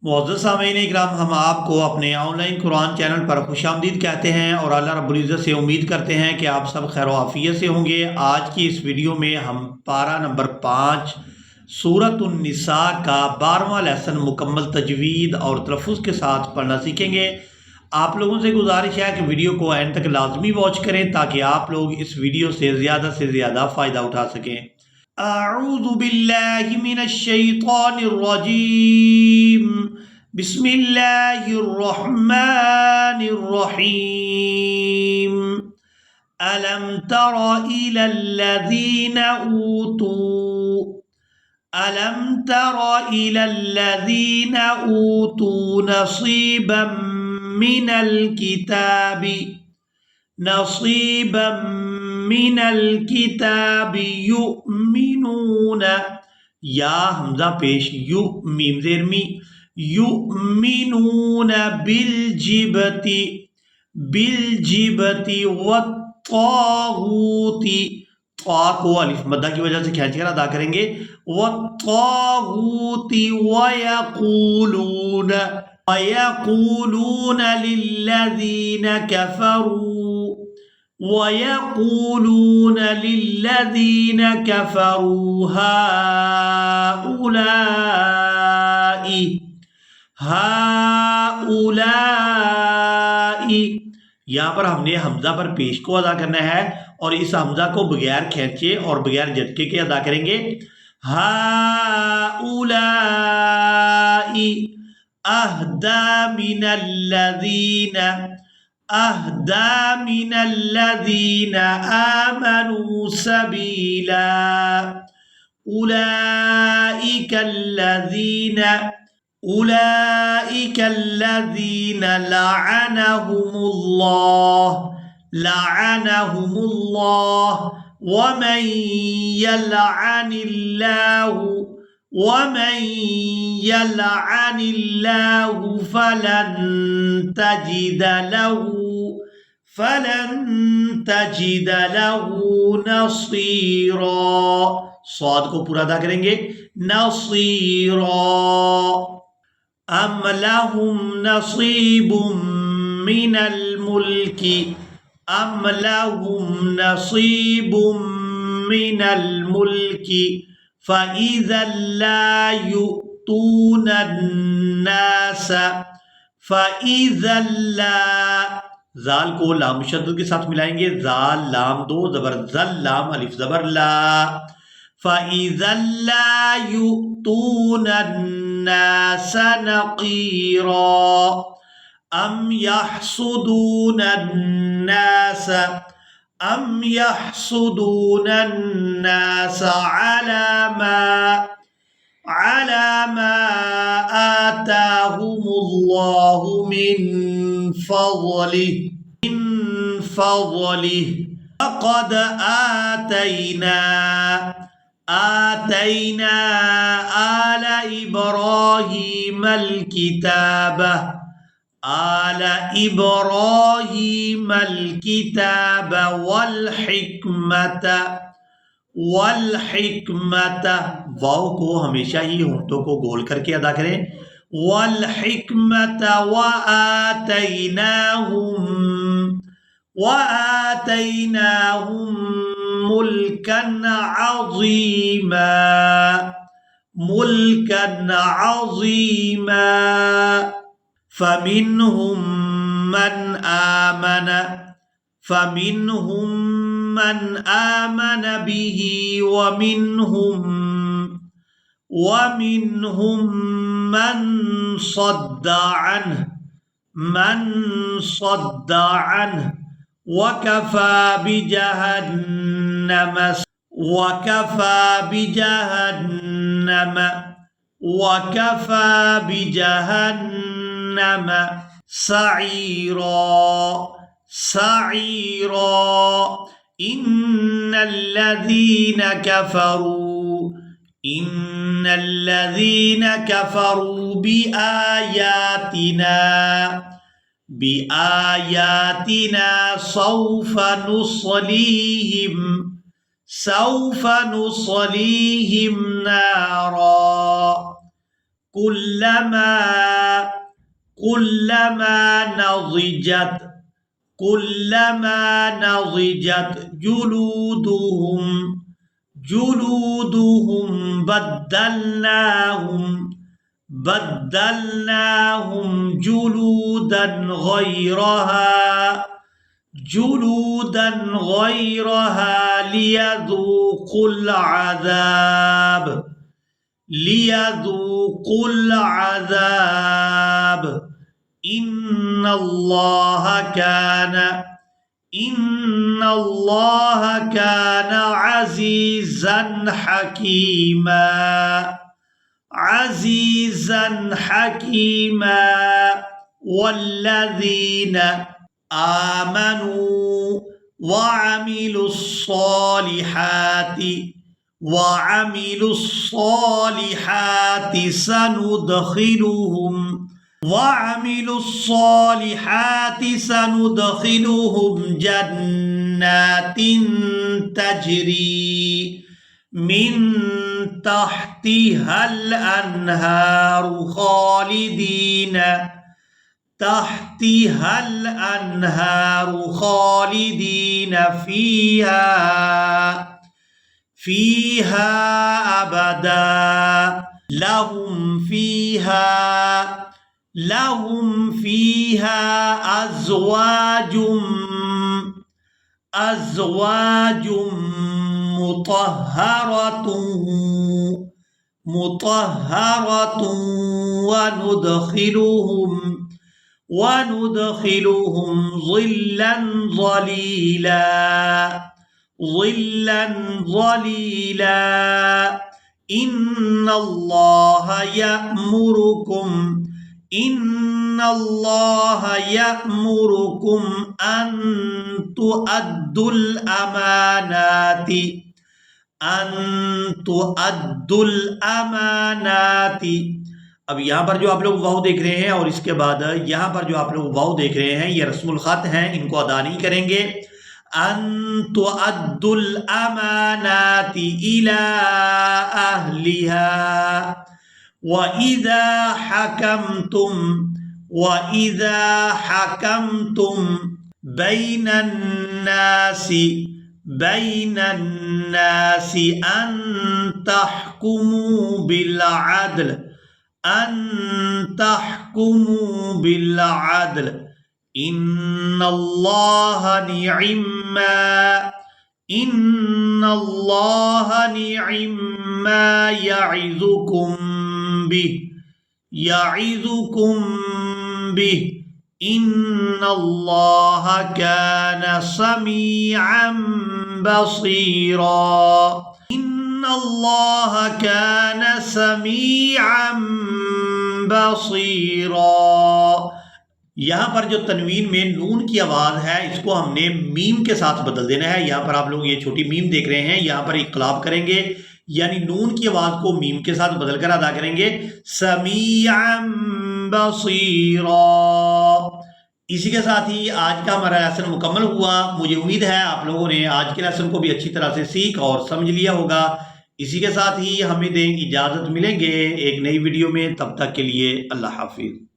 मुअज़्ज़ज़ सामीन इकराम, हम आपको अपने ऑनलाइन कुरान चैनल पर खुशामदीद कहते हैं और अल्लाह रब्बुल इज़्ज़त से उम्मीद करते हैं कि आप सब खैर आफियत से होंगे। आज की इस वीडियो में हम पारा नंबर 5 सूरतुन निसा का 12वां लेसन मुकम्मल तजवीद और तलफ़्फ़ुज़ के साथ पढ़ना सीखेंगे। आप लोगों से गुजारिश है कि वीडियो को एंड तक लाजमी वॉच करें ताकि आप लोग इस वीडियो से ज़्यादा फ़ायदा उठा सकें। अऊज़ु बिल्लाहि मिनश शैतानिर रजीम। बिस्मिल्लाहिर्रहमानिर्रहीम। अलम तर इलल्लज़ीना ऊतू अलम तर इलल्लज़ीना ऊतू नसीबम मिनल किताबी युमिनून, या हमजा पेश यु मीम ज़ेर मी, युमिनून बिल जिबती वत्तागूती, ता को अलिफ मद्दा की वजह से खींच कर अदा करेंगे। वत्तागूती वयक़ूलून लिल्लज़ीन कफ़रू हाउलाई। यहाँ पर हमने हमजा पर पेश को अदा करना है और इस हमजा को बगैर खींचे और बगैर झटके के अदा करेंगे। हाउलाई अहदा मिनल्लज़ीना आमनू सबीला उलाइकल्लज़ीना लअनहुमुल्लाह वमन यलअनिल्लाहु फलन तजिद लहू नसीरा। स्वाद को पूरा अदा करेंगे। नसीरा। अम लहुम नसीबुम मिनल मुल्की फ़इज़ा ला ज़ाल को लाम शद्दद के साथ मिलाएंगे। ज़ाल लाम दो ज़बर ज़ल लाम अलिफ ज़बर ला। फ़इज़ा ला युतूना अन्नास नक़ीरा। अम यहसुदूना अन्नास अला मा आताहुमुल्लाहु मिन फ़ज़लिह। लक़द आतैना आल इब्राहीमल किताब वल हिकमत। वाव को हमेशा ही होंठों को गोल करके अदा करें। वल हिकमत व आतैनाहुम मुल्कन अज़ीमा। फमिनहुम मन आमन बिही वमिनहुम मन सद्दा अन्हु वकफ़ा बिजहन्नम सईरा। इन्नल्लज़ीना कफ़रू बिआयातिना सौफ नुस्लीहिम नारा कुल्लमा कुल्लमा नज़िजत कुल्लमा नज़िजत जुलूदुहुम बद्दलनाहुम जुलूदन गयरहा लियज़ूक़ुल अज़ाब इन्नल्लाह कान अज़ीज़न हकीमा वल्लज़ीन आमनू वअमिलुस्सॉलिहाति सनुदखिलुहुम जन्नातिन तजरी मिन तहतिहल अन्हारु खालिदीन फीहा अबदा लहुम फीहा अज़वाजुम मुतहहरतुन वनुदखिलुहुम ज़िल्लन ज़लीला इन्नल्लाह यअमुरुकुम अन तुअद्दुल अमानाति। अब यहाँ पर जो आप लोग वाव देख रहे हैं और इसके बाद यहाँ पर जो आप लोग वाव देख रहे हैं, ये रस्मुल खत हैं, इनको अदा नहीं करेंगे। अन तुअद्दुल अमानाति इला अहलिहा व इज़ा हकमतुम बैनन नासी अन तहकुमू बिल अदल इन्नल्लाह नि'म्मा य'iज़ुकुम बिह इन्नल्लाह कान समीअन बसीरा। यहाँ पर जो तनवीन में नून की आवाज़ है, इसको हमने मीम के साथ बदल देना है। यहाँ पर आप लोग ये छोटी मीम देख रहे हैं, यहाँ पर इक़लाब करेंगे, यानी नून की आवाज़ को मीम के साथ बदलकर अदा करेंगे, समीअन बसीरा। इसी के साथ ही आज का हमारा लेसन मुकम्मल हुआ। मुझे उम्मीद है आप लोगों ने आज के लेसन को भी अच्छी तरह से सीख और समझ लिया होगा। इसी के साथ ही हमें दें इजाज़त, मिलेंगे एक नई वीडियो में, तब तक के लिए अल्लाह हाफिज़।